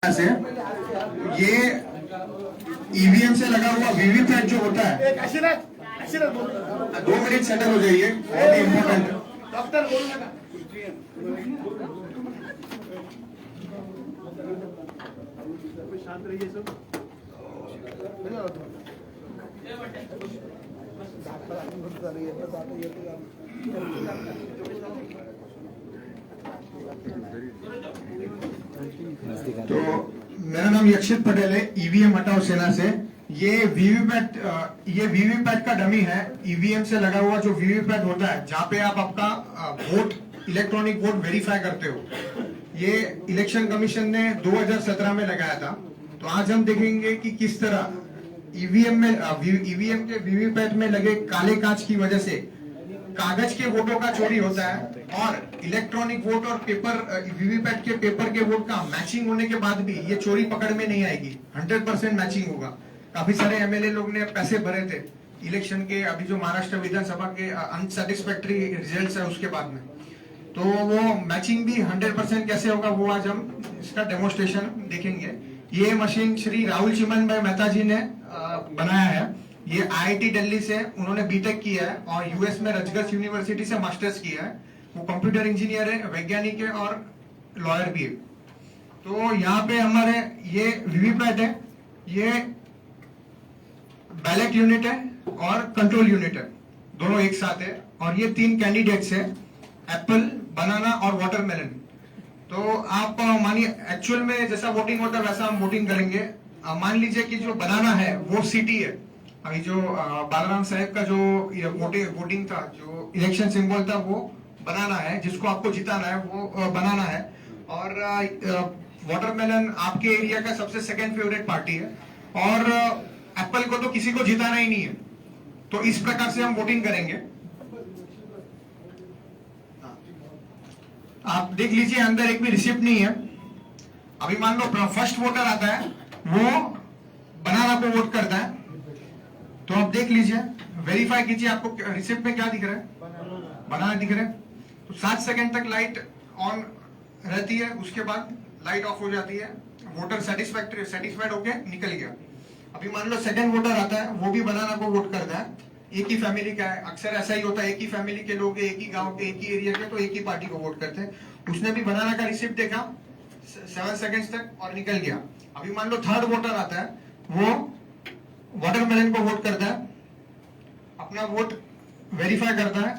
से ये ईवीएम से लगा हुआ वीवीपैट जो होता है 2 मिनट सेटल हो जाइए, बहुत ही इम्पोर्टेंट डॉक्टर शांत रहिए सब। तो मेरा नाम यक्षित पटेल है, ईवीएम हटाओ सेना से। ये वीवीपैट का डमी है। ईवीएम से लगा हुआ जो वीवीपैट होता है, जहाँ पे आप आपका वोट, इलेक्ट्रॉनिक वोट वेरीफाई करते हो, ये इलेक्शन कमीशन ने 2017 में लगाया था। तो आज हम देखेंगे कि किस तरह ईवीएम के वीवीपैट में लगे काले कांच की वजह से कागज के वोटों का चोरी होता है, और इलेक्ट्रॉनिक वोट और पेपर वीवीपैट के पेपर के वोट का मैचिंग होने के बाद भी ये चोरी पकड़ में नहीं आएगी। 100% मैचिंग होगा। काफी सारे एमएलए लोग ने पैसे भरे थे इलेक्शन के, अभी जो महाराष्ट्र विधानसभा के अनसेटिस्फैक्टरी रिजल्ट्स है उसके बाद में, तो वो मैचिंग भी 100% कैसे होगा वो आज हम इसका डेमोन्स्ट्रेशन देखेंगे। ये मशीन श्री राहुल चिमन भाई मेहता जी ने बनाया है। ये आईआईटी दिल्ली से उन्होंने बीटेक किया है और यूएस में रजगस यूनिवर्सिटी से मास्टर्स किया है। वो कंप्यूटर इंजीनियर है, वैज्ञानिक है और लॉयर भी है। तो यहाँ पे हमारे ये वीवीपैट है, ये बैलेट यूनिट है और कंट्रोल यूनिट है, दोनों एक साथ है। और ये 3 कैंडिडेट्स है, एप्पल, बनाना और वाटरमेलन। तो आप मानिए एक्चुअल में जैसा वोटिंग होता है वैसा हम वोटिंग करेंगे। मान लीजिए कि जो बनाना है वो सिटी है। अभी जो बालाराम साहेब का जो वोटिंग था, जो इलेक्शन सिंबल था वो बनाना है, जिसको आपको जिताना है वो बनाना है। और वाटरमेलन आपके एरिया का सबसे सेकंड फेवरेट पार्टी है, और एप्पल को तो किसी को जिताना ही नहीं है। तो इस प्रकार से हम वोटिंग करेंगे। आप देख लीजिए अंदर एक भी रिसिप्ट नहीं है। अभी मान लो फर्स्ट वोटर आता है, वो बनाना को वोट करता है, तो आप देख लीजिए, वेरीफाई कीजिए, आपको रिसिप्ट में क्या दिख रहा है, बनाना दिख रहा है। तो 7 सेकंड तक लाइट ऑन रहती है, उसके बाद लाइट ऑफ हो जाती है। वोटर सेटिस्फाइड होके निकल गया। अभी मान लो सेकंड वोटर आता है, वो भी बनाना को वोट करता है। एक ही फैमिली का है, अक्सर ऐसा ही होता है, एक ही फैमिली के लोग, एक ही गांव के, एक ही एरिया के, तो एक ही पार्टी को वोट करते हैं। उसने भी बनाना का रिसिप्ट देखा 7 सेकंड्स तक और निकल गया। अभी मान लो थर्ड वोटर आता है, वो वाटरमेलन को वोट करता है, अपना वोट वेरीफाई करता है,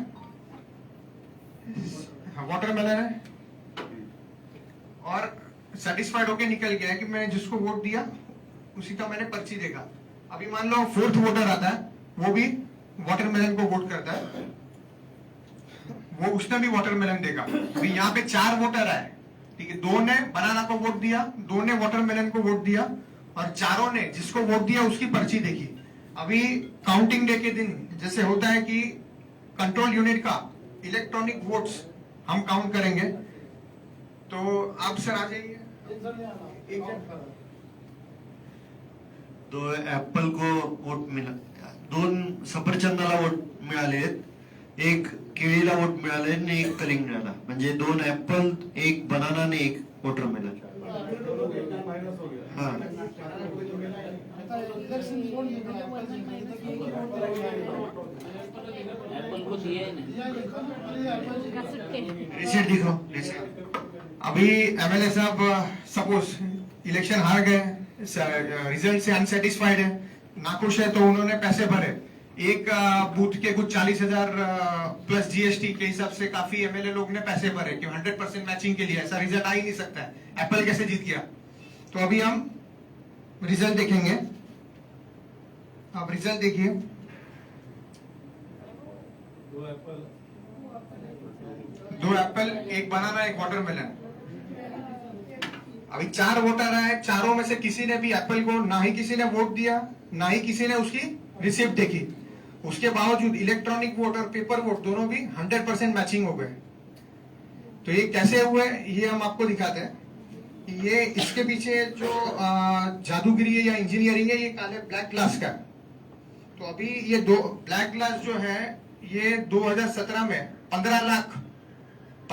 वाटरमेलन है, और सेटिस्फाइड होके निकल गया है कि मैं जिसको वोट दिया उसी का मैंने पर्ची देखा। अभी मान लो फोर्थ वोटर आता है, वो भी वाटरमेलन को वोट करता है, वो उसने भी वाटरमेलन देखा। अभी यहाँ पे 4 वोटर आए, ठीक है, 2 ने बनाना को वोट दिया, 2 ने वाटरमेलन को वोट दिया, और चारों ने जिसको वोट दिया उसकी पर्ची देखी। अभी काउंटिंग डे के दिन जैसे होता है कि कंट्रोल यूनिट का इलेक्ट्रॉनिक वोट्स हम काउंट करेंगे। तो आप सर आ जाइए। तो ऍपल को वोट मिळा, 2 सफरचंदाला वोट मिळाले, 1 केळीला वोट मिळाले आणि 1 कलिंगडाला, म्हणजे 2 ऍपल, 1 बनाना आणि 1 वाटरमेलन। हाँ, रिसिप्ट दिखाओ, रिसिप्ट। अभी एमएलए साहब सपोज इलेक्शन हार गए, रिजल्ट से अनसेटिस्फाइड है, नाखुश है, तो उन्होंने पैसे भरे। एक बूथ के कुछ 40,000 प्लस जीएसटी के हिसाब से काफी एमएलए लोग ने पैसे भरे कि 100% मैचिंग के लिए। ऐसा रिजल्ट आ ही नहीं सकता है, एप्पल कैसे जीत गया। तो अभी हम रिजल्ट देखेंगे। आप रिजल्ट देखिए, 2 एप्पल, 1 बनाना, 1 वाटरमेलन। अभी 4 वोटर आए, चारों में से किसी ने भी एप्पल को ना ही किसी ने वोट दिया, ना ही किसी ने उसकी रिसिप्ट देखी। उसके बावजूद इलेक्ट्रॉनिक वोट और पेपर वोट दोनों भी 100% मैचिंग हो गए। तो ये कैसे हुए ये हम आपको दिखाते हैं। ये इसके पीछे जो जादूगिरी है या इंजीनियरिंग है, ये काले ब्लैक ग्लास का। तो अभी ये 2 ब्लैक ग्लास जो है, ये 2017 में 15 लाख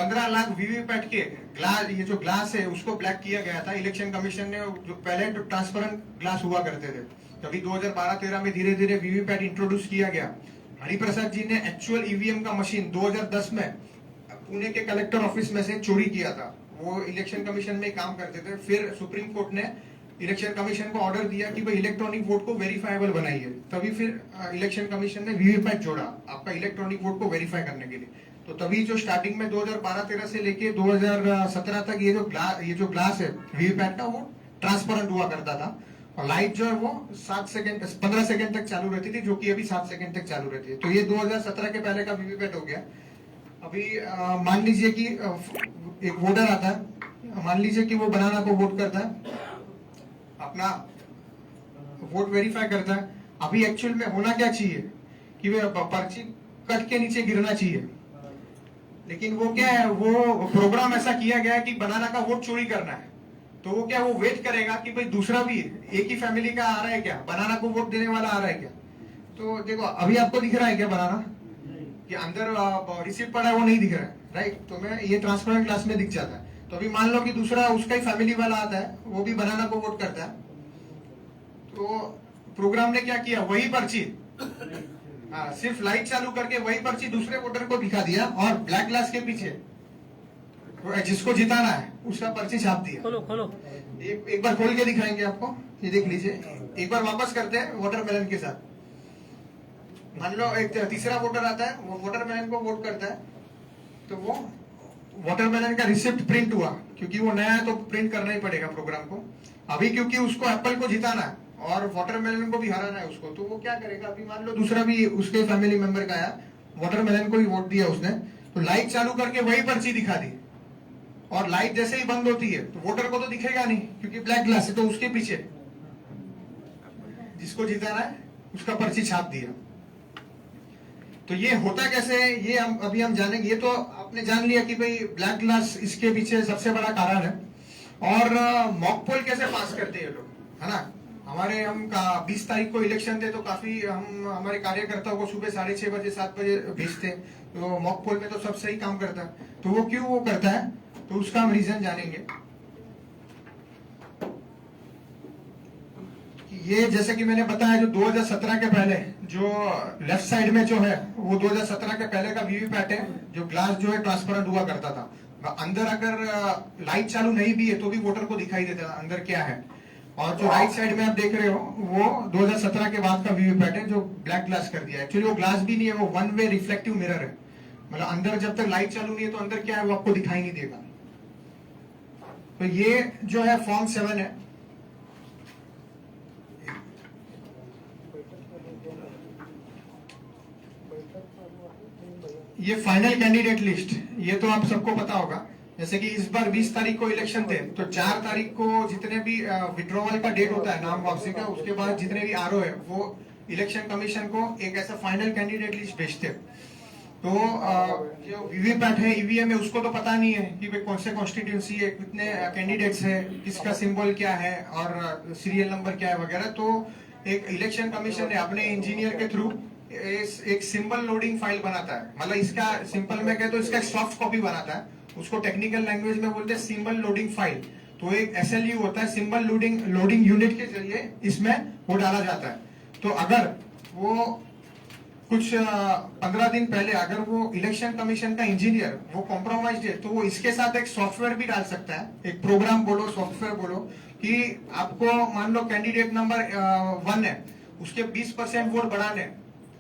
15 लाख वीवीपैट के ग्लास, ये जो ग्लास है उसको ब्लैक किया गया था इलेक्शन कमीशन ने। जो पहले तो ट्रांसपेरेंट ग्लास हुआ करते थे, तभी 2012-13 में धीरे धीरे वीवीपैट इंट्रोड्यूस किया गया। हरिप्रसाद जी ने एक्चुअल ईवीएम का मशीन 2010 में पुणे के कलेक्टर ऑफिस में से चोरी किया था। वो इलेक्शन कमीशन में काम करते थे। फिर सुप्रीम कोर्ट ने इलेक्शन कमीशन को ऑर्डर दिया कि भाई इलेक्ट्रॉनिक वोट को वेरीफाइबल बनाइए। तभी फिर इलेक्शन कमीशन ने वीवीपैट जोड़ा आपका इलेक्ट्रॉनिक वोट को वेरीफाई करने के लिए। तो तभी जो स्टार्टिंग में 2012-13 से लेके 2017 तक ये जो ग्लास है वीवीपैट का, वो ट्रांसपेरेंट हुआ करता था। और लाइट जो है वो 15 सेकंड तक चालू रहती थी, जो कि अभी 7 सेकंड तक चालू रहती है। तो ये 2017 के पहले का वीवीपैट हो गया। अभी मान लीजिए कि एक वोटर आता है, मान लीजिए कि वो बनाना को वोट करता है, अपना वोट वेरीफाई करता है। अभी एक्चुअल में होना क्या चाहिए कि वो पर्ची कट के नीचे गिरना चाहिए, लेकिन वो क्या है, वो प्रोग्राम ऐसा किया गया है कि बनाना का वोट चोरी करना है। तो वो क्या, वो वेट करेगा कि भाई दूसरा भी एक ही फैमिली का आ रहा है क्या, बनाना को वोट देने वाला आ रहा है क्या। तो देखो अभी आपको दिख रहा है क्या बनाना कि अंदर रिसीप्ट पड़ा है, वो नहीं दिख रहा है, राइट। तो मैं ये ट्रांसपेरेंट क्लास में दिख जाता है। तो अभी मान लो कि दूसरा उसका ही फैमिली वाला आता है, वो भी बनाना को वोट करता है। तो प्रोग्राम ने क्या किया, वही पर्ची सिर्फ लाइट चालू करके वही पर्ची दूसरे वोटर को दिखा दिया, और ब्लैक ग्लास के पीछे जिसको जिताना है उसका पर्ची छाप दिया। खोलो एक बार खोल के दिखाएंगे आपको, ये देख लीजिए। एक बार वापस करते हैं वाटरमेलन के साथ। मान लो एक तीसरा वोटर आता है, वो वाटरमेलन को वोट करता है, तो वो वाटरमेलन का रिसिप्ट प्रिंट हुआ, क्योंकि वो नया है तो प्रिंट करना ही पड़ेगा प्रोग्राम को। अभी क्योंकि उसको एप्पल को जिताना है और वाटरमेलन को भी हराना है उसको, तो वो क्या करेगा, अभी मान लो दूसरा भी उसके फैमिली मेंबर का आया, वाटरमेलन को ही वोट दिया उसने, तो लाइट चालू करके वही पर्ची दिखा दी, और लाइट जैसे ही बंद होती है तो वोटर को तो दिखेगा नहीं क्योंकि ब्लैक ग्लास है, तो उसके पीछे जिसको जिताना है उसका पर्ची छाप दिया। तो ये होता कैसे है, ये अभी हम जानेंगे। ये तो आपने जान लिया कि भाई ब्लैक ग्लास इसके पीछे सबसे बड़ा कारण है। और मॉक पोल कैसे पास करते हैं ये लोग, है ना। हमारे हम 20 तारीख को इलेक्शन थे, तो काफी हम हमारे कार्यकर्ताओं को सुबह 6:30 बजे 7 बजे भेजते हैं। तो मॉक पोल में तो सब सही काम करता है, तो वो क्यों वो करता है, तो उसका हम रीजन जानेंगे। ये जैसे कि मैंने बताया, जो 2017 के पहले जो लेफ्ट साइड में जो है वो 2017 के पहले का वीवीपैट है, जो ग्लास जो है ट्रांसपेरेंट हुआ करता था। अंदर अगर लाइट चालू नहीं भी है तो भी वोटर को दिखाई देता था अंदर क्या है। और जो राइट साइड में आप देख रहे हो वो 2017 के बाद का वीवीपैट है, जो ब्लैक ग्लास कर दिया। एक्चुअली वो ग्लास भी नहीं है, वो वन वे रिफ्लेक्टिव मिरर है। मतलब अंदर जब तक लाइट चालू नहीं है तो अंदर क्या है वो आपको दिखाई नहीं देगा। तो ये जो है फॉर्म 7 है। ये फाइनल कैंडिडेट लिस्ट, ये तो आप सबको पता होगा। जैसे कि इस बार 20 तारीख को इलेक्शन थे, तो 4 तारीख को जितने भी विड्रॉवल का डेट होता है नाम वापसी का, उसके बाद जितने भी आरओ है वो इलेक्शन कमीशन को एक ऐसा फाइनल कैंडिडेट लिस्ट भेजते हैं। तो जो वीवीपैट है, ईवीएम है, उसको तो पता नहीं है कि भाई कौन से कॉन्स्टिट्यूंसी है, कितने कैंडिडेट्स है, किसका सिंबल क्या है और सीरियल नंबर क्या है वगैरह। तो एक इलेक्शन कमीशन ने अपने इंजीनियर के थ्रू एक सिंबल लोडिंग फाइल बनाता है। मतलब इसका सिंपल में कहे तो इसका एक सॉफ्ट कॉपी बनाता है, उसको टेक्निकल लैंग्वेज में बोलते हैं सिंबल लोडिंग फाइल। तो एक SLU होता है, सिंबल लोडिंग यूनिट के जरिए इसमें वो डाला जाता है। तो अगर वो कुछ 15 दिन पहले अगर वो इलेक्शन कमीशन का इंजीनियर वो कॉम्प्रोमाइज है, तो वो इसके साथ एक सॉफ्टवेयर भी डाल सकता है, एक प्रोग्राम बोलो, सॉफ्टवेयर बोलो, कि आपको मान लो कैंडिडेट नंबर 1 है, उसके 20% वोट बढ़ाने,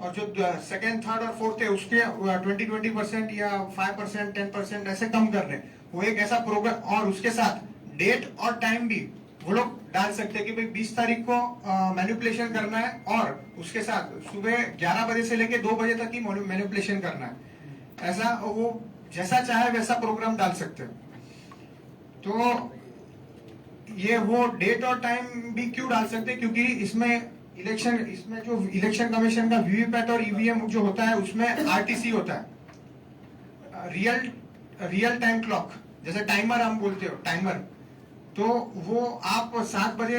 और जो सेकंड, थर्ड और फोर्थ है उसके 20% या 5%, 10% ऐसे कम करने। वो एक ऐसा प्रोग्राम, और उसके साथ डेट और टाइम भी वो लोग डाल सकते हैं कि भाई 20 तारीख को मैनिपुलेशन करना है, और उसके साथ सुबह 11 बजे से लेके 2 बजे तक ही मैनिपुलेशन करना है। ऐसा वो जैसा चाहे वैसा प्रोग्राम डाल सकते हैं। तो ये वो डेट और टाइम भी क्यों डाल सकते हैं, क्योंकि इसमें जो इलेक्शन कमीशन का वीवीपैट और ईवीएम जो होता है उसमें RTC होता है, रियल टाइम क्लॉक, जैसे टाइमर हम बोलते हो, टाइमर। तो वो आप 7 बजे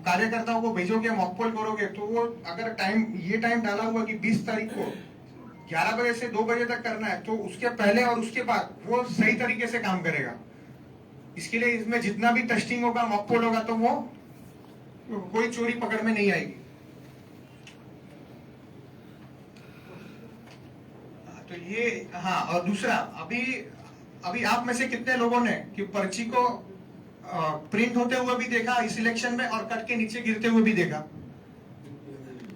कार्यकर्ताओं को भेजोगे, मॉक पोल करोगे, तो वो अगर ये टाइम डाला हुआ कि 20 तारीख को 11 बजे से 2 बजे तक करना है, तो उसके पहले और उसके बाद वो सही तरीके से काम करेगा। इसके लिए इसमें जितना भी टेस्टिंग होगा, मॉक पोल होगा, तो वो कोई चोरी पकड़ में नहीं आएगी। तो ये, हाँ, और दूसरा, अभी आप में से कितने लोगों ने कि पर्ची को प्रिंट होते हुए भी देखा इस इलेक्शन में और कट के नीचे गिरते हुए भी देखा?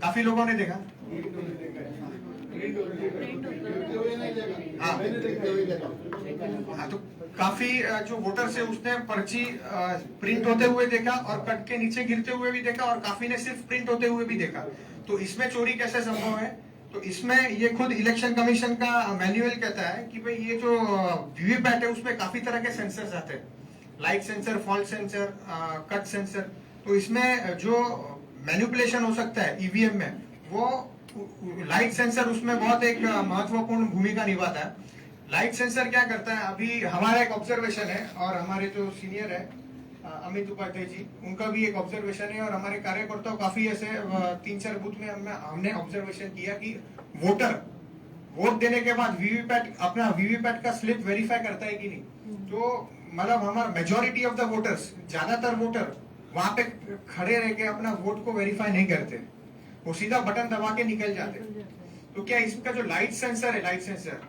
काफी लोगों ने देखा। हाँ, हाँ, तो काफी जो वोटर्स है उसने पर्ची प्रिंट होते हुए देखा और कट के नीचे गिरते हुए भी देखा, और काफी ने सिर्फ प्रिंट होते हुए भी देखा। तो इसमें चोरी कैसे संभव है? तो इसमें ये खुद इलेक्शन कमीशन का मैनुअल कहता है कि भाई ये जो वीवीपैट है उसमें काफी तरह के सेंसर्स आते हैं, light sensor, fault sensor, cut sensor. तो इसमें जो मैनिपुलेशन हो सकता है ईवीएम में, वो लाइट सेंसर उसमें बहुत एक महत्वपूर्ण भूमिका निभाता है। लाइट सेंसर क्या करता है, अभी हमारा एक ऑब्जर्वेशन है और हमारे जो सीनियर है अमित उपाध्याय जी, उनका भी एक ऑब्जर्वेशन है, और हमारे कार्यकर्ता काफी ऐसे 3-4 बूथ में हमने ऑब्जर्वेशन किया कि वोटर वोट देने के बाद वीवीपैट, अपना वीवीपैट का स्लिप वेरीफाई करता है कि नहीं। तो मतलब हमारा मेजोरिटी ऑफ द वोटर्स, ज्यादातर वोटर वहां पे खड़े रह के अपना वोट को वेरीफाई नहीं करते, वो सीधा बटन दबा के निकल जाते। तो क्या इसका जो लाइट सेंसर है, लाइट सेंसर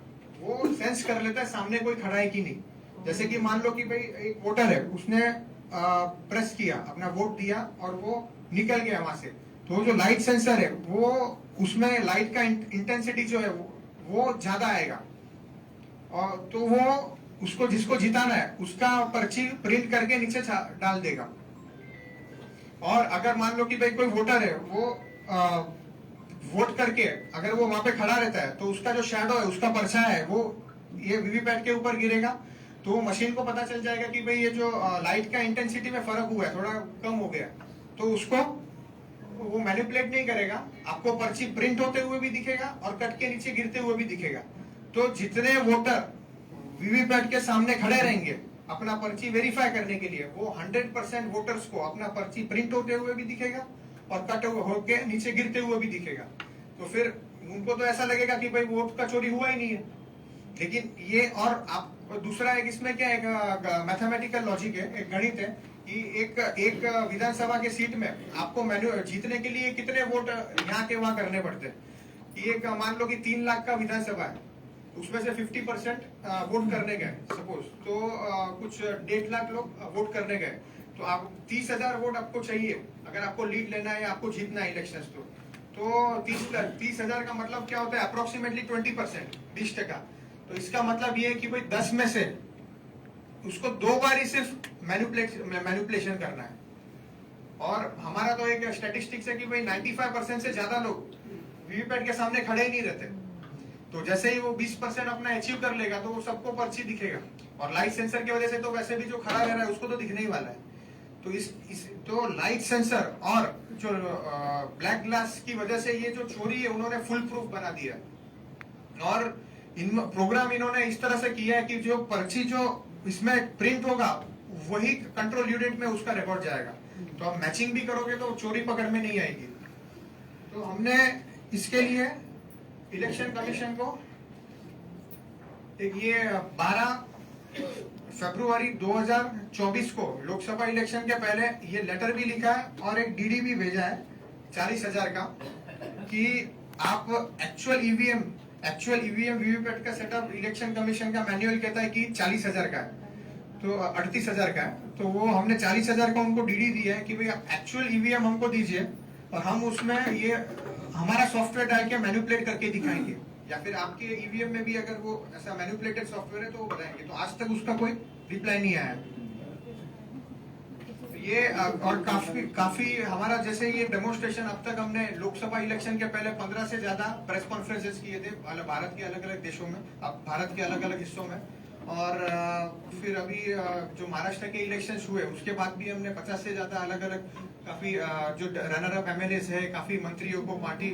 वो सेंस कर लेता है सामने कोई खड़ा है कि नहीं। जैसे कि मान लो कि भाई एक वोटर है, उसने प्रेस किया, अपना वोट दिया और वो निकल गया वहां से, तो जो लाइट सेंसर है वो उसमें लाइट का इंटेंसिटी जो है वो ज्यादा आएगा, और तो वो उसको, जिसको जिताना है उसका पर्ची प्रिंट करके नीचे डाल देगा। और अगर मान लो कि भाई कोई वोटर है, वो वोट करके अगर वो वहां पे खड़ा रहता है, तो उसका जो शैडो है, उसका परछाई है, वो ये वीवीपैट के ऊपर गिरेगा। तो मशीन को पता चल जाएगा कि भाई ये जो लाइट का इंटेंसिटी में फर्क हुआ है, थोड़ा कम हो गया, तो उसको वो मैनिपुलेट नहीं करेगा, आपको पर्ची प्रिंट होते हुए भी दिखेगा और कट के नीचे गिरते हुए भी दिखेगा। तो जितने वोटर वीवीपैट के सामने खड़े रहेंगे अपना पर्ची वेरीफाई करने के लिए, वो 100% वोटर्स को अपना पर्ची प्रिंट होते हुए भी दिखेगा और कट होके नीचे गिरते हुए भी दिखेगा। तो फिर उनको तो ऐसा लगेगा कि भाई वोट का चोरी हुआ ही नहीं है। लेकिन ये, और आप दूसरा एक इसमें क्या, एक मैथमेटिकल लॉजिक है, एक गणित है कि एक विधानसभा के सीट में आपको जीतने के लिए कितने वोट यहाँ के वहां करने पड़ते हैं। एक मान लो कि 3 लाख का विधानसभा है, उसमें से 50% वोट करने गए सपोज, तो कुछ 1.5 लाख लोग वोट करने गए, तो आप 30,000 वोट आपको चाहिए अगर आपको लीड लेना है, आपको जीतना है इलेक्शन। तो 30,000 का मतलब क्या होता है, अप्रोक्सीमेटली 20%, 20%। तो इसका मतलब ये है कि भाई 10 में से उसको 2 बार ही सिर्फ मैनिपुलेशन करना है। और हमारा तो एक स्टैटिस्टिक्स है कि भाई 95% से ज्यादा लोग वीवीपैट के सामने खड़े ही नहीं रहते। तो जैसे ही वो 20% अपना अचीव कर लेगा, तो वो सबको पर्ची दिखेगा, और लाइट सेंसर की वजह से तो वैसे भी जो खड़ा रह रहा है उसको तो दिखने ही वाला है। तो तो लाइट सेंसर और जो ब्लैक ग्लास की वजह से ये जो चोरी है उन्होंने फुल प्रूफ बना दिया। और प्रोग्राम इन्होंने इस तरह से किया है कि जो पर्ची जो इसमें प्रिंट होगा वही कंट्रोल यूनिट में उसका रिकॉर्ड जाएगा। तो आप मैचिंग भी करोगे तो चोरी पकड़ में नहीं आएगी। तो हमने इसके लिए इलेक्शन कमीशन को एक ये 12 फरवरी 2024 को लोकसभा इलेक्शन के पहले ये लेटर भी लिखा है और एक डीडी भी भेजा है 40,000 का, कि आप एक्चुअल ईवीएम वीवीपैट का सेटअप इलेक्शन कमीशन का मैनुअल कहता है कि 40,000 का है, तो 38,000 का है। तो वो हमने 40,000 का उनको डीडी दिया है कि भाई एक्चुअल ईवीएम हमको दीजिए और हम उसमें ये हमारा सॉफ्टवेयर डाल के मैनिपुलेट करके दिखाएंगे, या फिर आपके ईवीएम में भी अगर वो ऐसा मैनिपुलेटेड सॉफ्टवेयर है तो वो बताएंगे। तो आज तक उसका कोई रिप्लाई नहीं आया। ये और काफी हमारा जैसे ये डेमोन्स्ट्रेशन अब तक हमने लोकसभा इलेक्शन के पहले 15 से ज्यादा प्रेस कॉन्फ्रेंसेस किए थे भारत के अलग अलग देशों में, अब भारत के अलग अलग हिस्सों में। और फिर अभी जो महाराष्ट्र के इलेक्शन हुए उसके बाद भी हमने 50 से ज्यादा अलग अलग काफी जो रनर अप एमएलएस है, काफी मंत्रियों को, पार्टी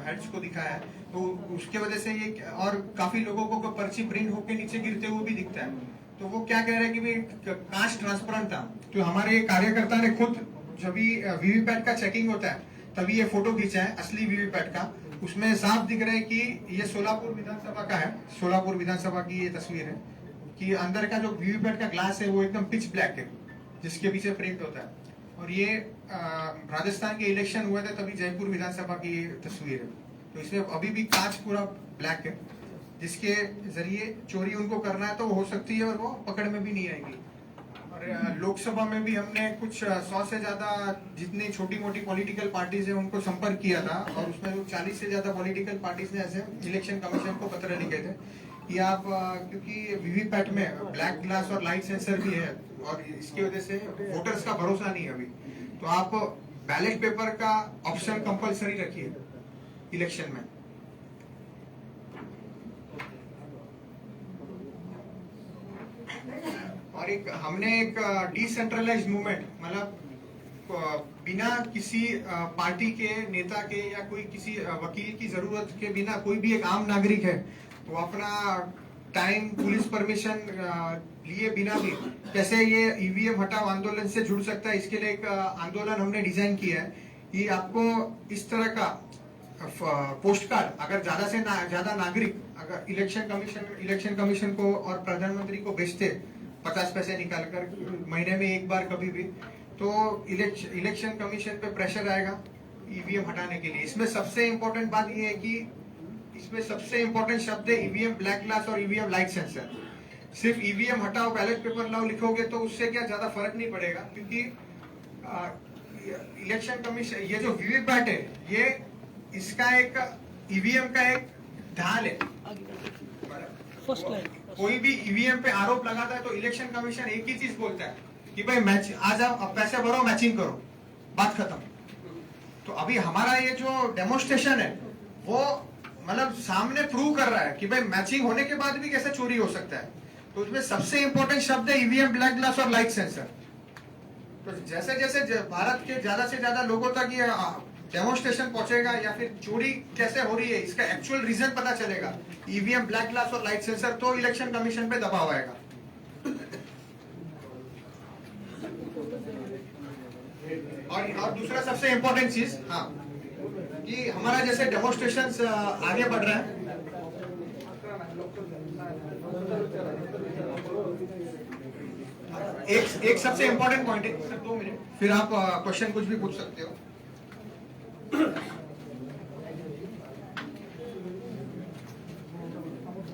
हेड्स को दिखाया है। तो उसके वजह से ये, और काफी लोगों को पर्ची प्रिंट होके नीचे गिरते हुए भी दिखता है। तो वो क्या कह रहे हैं कि भाई काश ट्रांसपेरेंट था। तो हमारे कार्यकर्ता ने खुद जब भी वीवीपैट का चेकिंग होता है तभी ये फोटो खींचा है असली वीवीपैट का, उसमें साफ दिख रहा है कि ये सोलापुर विधानसभा का है, सोलापुर विधानसभा की ये तस्वीर है कि अंदर का जो वीवीपैट का ग्लास है वो एकदम पिच ब्लैक है, जिसके पीछे प्रिंट होता है। और ये राजस्थान के इलेक्शन हुए थे तभी जयपुर विधानसभा की तस्वीर है। तो इसमें अभी भी कांच पूरा ब्लैक है, जिसके जरिए चोरी उनको करना है तो हो सकती है और वो पकड़ में भी नहीं आएगी। और लोकसभा में भी हमने कुछ 100 से ज्यादा जितनी छोटी मोटी पॉलिटिकल पार्टीज है उनको संपर्क किया था, और उसमें जो 40 से ज्यादा पॉलिटिकल पार्टीज ने ऐसे इलेक्शन कमीशन को पत्र लिखे थे कि आप क्योंकि वीवीपैट में ब्लैक ग्लास और लाइट सेंसर भी है और इसकी वजह से वोटर्स का भरोसा नहीं है अभी, तो आप बैलेट पेपर का ऑप्शन कंपलसरी रखिए इलेक्शन में। और एक हमने एक डिसेंट्रलाइज्ड मूवमेंट, मतलब बिना किसी पार्टी के नेता के या कोई किसी वकील की जरूरत के बिना कोई भी एक आम नागरिक है वो अपना टाइम पुलिस परमिशन लिए बिना भी कैसे ये ईवीएम हटाओ आंदोलन से जुड़ सकता है, इसके लिए एक आंदोलन हमने डिजाइन किया है कि आपको इस तरह का पोस्ट कार्ड अगर ज्यादा से ज्यादा नागरिक अगर इलेक्शन कमीशन को और प्रधानमंत्री को भेजते 50 पैसे निकाल कर महीने में एक बार कभी भी, तो इलेक्शन कमीशन पे प्रेशर आएगा ईवीएम हटाने के लिए। इसमें सबसे इम्पोर्टेंट बात यह है कि इसमें सबसे इम्पोर्टेंट शब्द है ईवीएम ब्लैक ग्लास और ईवीएम लाइट सेंसर। सिर्फ ईवीएम हटाओ बैलेट पेपर लाओ लिखोगे तो उससे क्या ज्यादा फर्क नहीं पड़ेगा, क्योंकि इलेक्शन कमीशन ये जो वीवीपैट है ये इसका एक ईवीएम का एक ढाल है। कोई भी ईवीएम पे आरोप लगाता है तो इलेक्शन कमीशन एक ही चीज बोलता है कि भाई मैच आ जाओ, अब पैसे भरो, मैचिंग करो, बात खत्म। तो अभी हमारा ये जो डेमोन्स्ट्रेशन है वो मतलब सामने प्रूव कर रहा है कि भाई मैचिंग होने के बाद भी कैसे चोरी हो सकता है। तो उसमें सबसे इंपॉर्टेंट शब्द है ईवीएम ब्लैक ग्लास और लाइट सेंसर। तो जैसे जैसे भारत के ज्यादा से ज्यादा लोगों तक ये डेमोन्स्ट्रेशन पहुंचेगा या फिर चोरी कैसे हो रही है इसका एक्चुअल रीजन पता चलेगा, ईवीएम ब्लैक ग्लास और लाइट सेंसर, तो इलेक्शन कमीशन पे दबाव आएगा। और दूसरा सबसे इंपॉर्टेंट चीज, हाँ, कि हमारा जैसे डेमोन्स्ट्रेशन आगे बढ़ रहा है, एक सबसे इंपॉर्टेंट पॉइंट है, सिर्फ 2 मिनट, फिर आप क्वेश्चन कुछ भी पूछ सकते हो।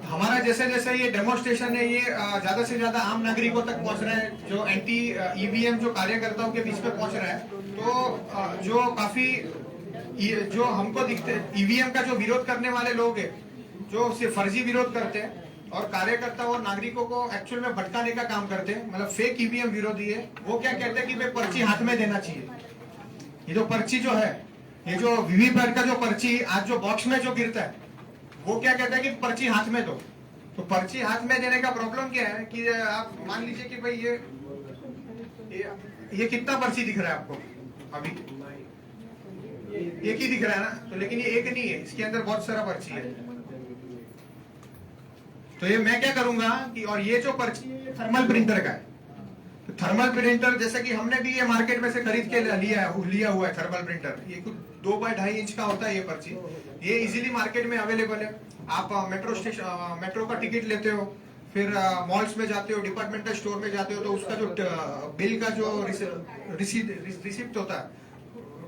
हमारा जैसे जैसे ये डेमोन्स्ट्रेशन है ये ज्यादा से ज्यादा आम नागरिकों तक पहुंच रहा है, जो एंटी ईवीएम जो कार्यकर्ताओं के बीच में पहुंच रहा है, तो जो काफी जो हमको दिखते ईवीएम का जो विरोध करने वाले लोग हैं जो सिर्फ फर्जी विरोध करते हैं और कार्यकर्ता और नागरिकों को एक्चुअल में भटकाने का काम करते हैं, मतलब फेक ईवीएम विरोधी है, वो क्या कहते हैं कि भाई पर्ची हाथ में देना चाहिए। ये जो पर्ची जो है, ये जो वीवीपैट का जो पर्ची आज जो बॉक्स में जो गिरता है, वो क्या कहता है कि पर्ची हाथ में दो। तो पर्ची हाथ में देने का प्रॉब्लम क्या है कि आप मान लीजिए कि भाई ये कितना पर्ची दिख रहा है आपको, अभी एक ही दिख रहा है ना, तो लेकिन ये एक नहीं है, इसके अंदर बहुत सारा पर्ची है। तो ये मैं क्या करूंगा कि, और ये जो पर्ची है थर्मल प्रिंटर का है, तो थर्मल प्रिंटर जैसे कि हमने भी ये मार्केट में से खरीद के लिया हुआ है थर्मल प्रिंटर, ये कुछ 2 बाय 2.5 इंच का होता है ये पर्ची, ये इजीली मार्केट में अवेलेबल है। आप मेट्रो का टिकट लेते हो, फिर मॉल्स में जाते हो, डिपार्टमेंटल स्टोर में जाते हो, तो उसका जो बिल का जो रिसिप्ट होता है,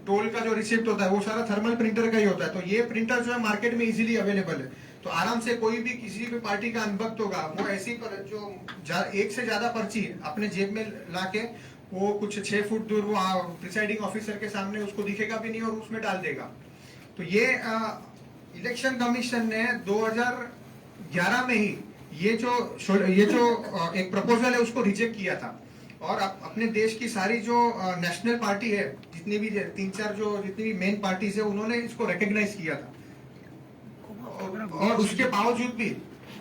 टोल का जो रिसिप्ट होता है, वो सारा थर्मल प्रिंटर का ही होता है। तो ये प्रिंटर जो है मार्केट में इजीली अवेलेबल है, तो आराम से कोई भी किसी भी पार्टी का अनभक्त होगा वो ऐसी जो एक से ज्यादा पर्ची अपने जेब में लाके वो कुछ 6 फुट दूर वो प्रिसाइडिंग ऑफिसर के सामने उसको दिखेगा भी नहीं और उसमें डाल देगा। तो ये इलेक्शन कमीशन ने 2011 में ही ये जो एक प्रपोजल है उसको रिजेक्ट किया था, और अपने देश की सारी जो नेशनल पार्टी है, जितनी भी 3-4 जो जितनी भी मेन पार्टीज है, उन्होंने इसको रिकॉग्नाइज किया था। और उसके बावजूद भी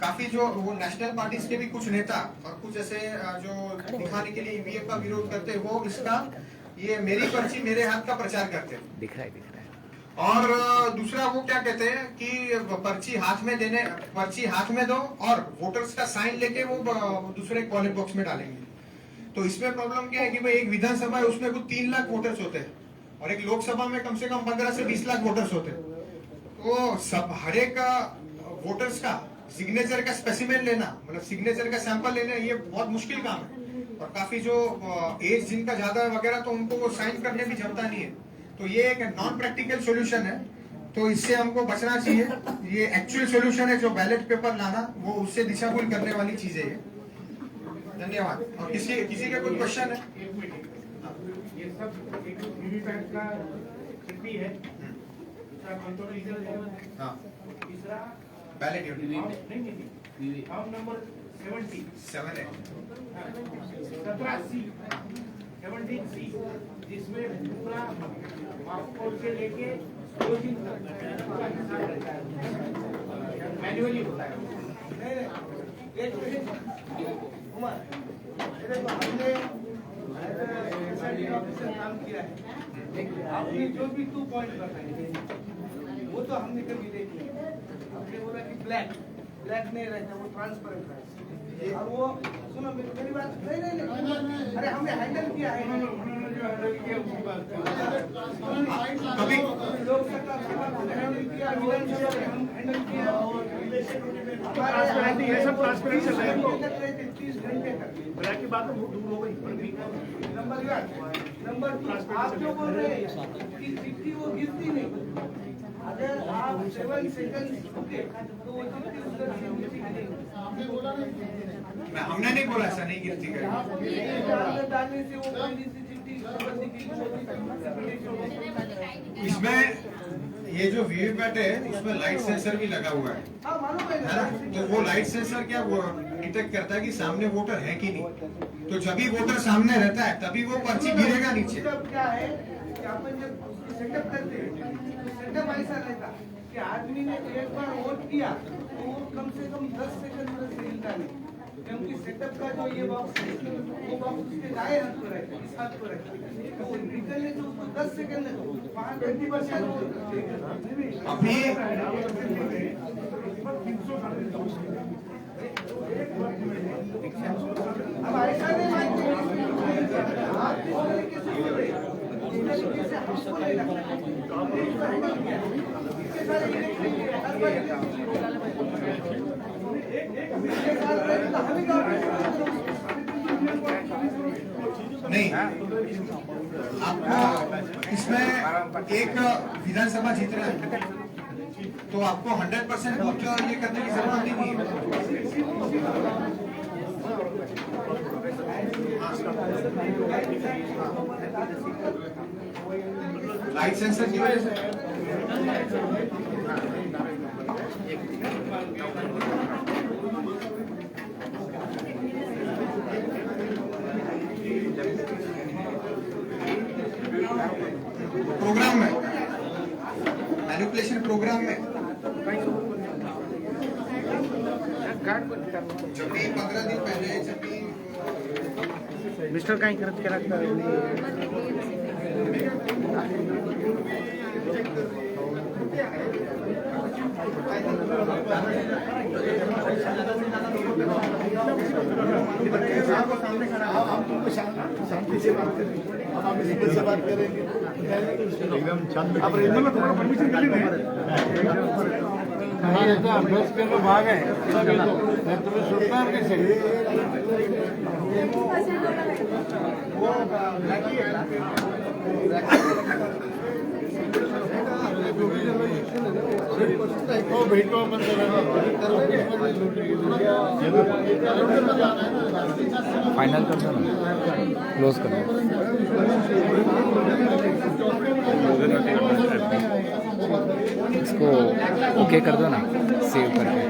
काफी जो वो नेशनल पार्टीज के भी कुछ नेता और कुछ ऐसे जो दिखाने के लिए ईवीएम का विरोध करते हैं, वो इसका ये मेरी पर्ची मेरे हाथ का प्रचार करते हैं। दिख रहा है। और दूसरा वो क्या कहते हैं कि पर्ची हाथ में दो और वोटर्स का साइन लेके वो दूसरे बैलेट बॉक्स में डालेंगे। तो इसमें प्रॉब्लम क्या है कि भाई एक विधानसभा है उसमें कुछ 3 लाख वोटर्स होते हैं और एक लोकसभा में कम से कम 15 से 20 लाख वोटर्स होते हैं। तो सब हर एक वोटर्स का सिग्नेचर का स्पेसिमेन लेना, मतलब सिग्नेचर का सैंपल लेना, ये बहुत मुश्किल काम है। और काफी जो एज जिनका ज्यादा है वगैरह, तो उनको वो साइन करने भी जमता नहीं है। तो ये एक नॉन प्रैक्टिकल सॉल्यूशन है, तो इससे हमको बचना चाहिए। ये एक्चुअल सॉल्यूशन है, जो बैलेट पेपर लाना, वो उससे दिशाभूल करने वाली चीज है ये। धन्यवाद। और किसी का कोई क्वेश्चन है? ये सब एक वीवीपैट का चिट्ठी है, दूसरा कंट्रोल रीजन है, हाँ, तीसरा बैलेट यूनिट नहीं फॉर्म नंबर 7 है। 17C 17C, जिसमें पूरा पासपोर्ट से लेके 2 दिन तक पूरा हिसाब रहता है, मैन्युअली होता है। एक मिनट उमर, हमने ऑफिसर काम किया है, आपने जो भी 2 पॉइंट बताए वो तो हमने कभी देख लिया। आपने बोला कि ब्लैक नहीं रहता, वो ट्रांसपेरेंट रहता है। और वो सुनो मेरी बात, नहीं, अरे हमने हैंडल किया है, कभी लोकसभा हैंडल किया, विधानसभा हम हैंडल किया, ये सब ट्रांसपेरेंट चल रहा है। 30 घंटे तक ब्लैक की बात तो दूर हो गई। नंबर 2, आप जो बोल रहे हैं कि चिट्ठी वो गिरती नहीं, अगर आप 7 सेकंड रुके तो वो चिट्ठी उधर से गिरती नहीं। हमने नहीं बोला ऐसा नहीं गिरती है। डालने से वो पहली सी चिट्ठी इसमें ये जो वीवीपैट है, इसमें लाइट सेंसर भी लगा हुआ है, हाँ मालूम है है ना? तो वो लाइट सेंसर क्या वो डिटेक्ट करता है कि सामने वोटर है कि नहीं। तो जब भी वोटर सामने रहता है तभी वो पर्ची गिरेगा नीचे। मतलब क्या है कि अपन जब सेटअप करते हैं तो सेटअप ऐसा रहता कि आदमी ने एक बार वोट किया तो वो कम से कम 10 सेकंड तक हिलता नहीं, क्योंकि सेटअप का जो ये बॉक्स है वो बॉक्स उसके दाएं हाथ पर रहता है, इस हाथ पर रहता है, तो वो निकलने से उसको 10 सेकंड लगेगा, 20% अभी अब ऐसा नहीं मानते आप किस तरीके से बोल रहे हैं, इस तरीके से हमको नहीं लगता। इसके सारे इलेक्ट्रिक हर बार इसके साथ रहता हमें नहीं, आपको इसमें एक विधानसभा जीत रहा है तो आपको 100% वोट ये करने की जरूरत नहीं है। लाइट सेंसर की वजह से प्रोग्राम में, मैनिपुलेशन प्रोग्राम में जब भी 15 दिन पहले जब भी मिस्टर काय करत केला शांति से बात करेंगे, हम आप लीडर से बात करेंगे एकदम शांत। आप रेंजर तुम्हाला परमिशन दिली नाही अभ्यास करने भाग है, तुम्हें सुनना कैसे? वो भेटो फाइनल कर दो ना, क्लोज कर दो। इसको ओके कर दो ना, सेव करके।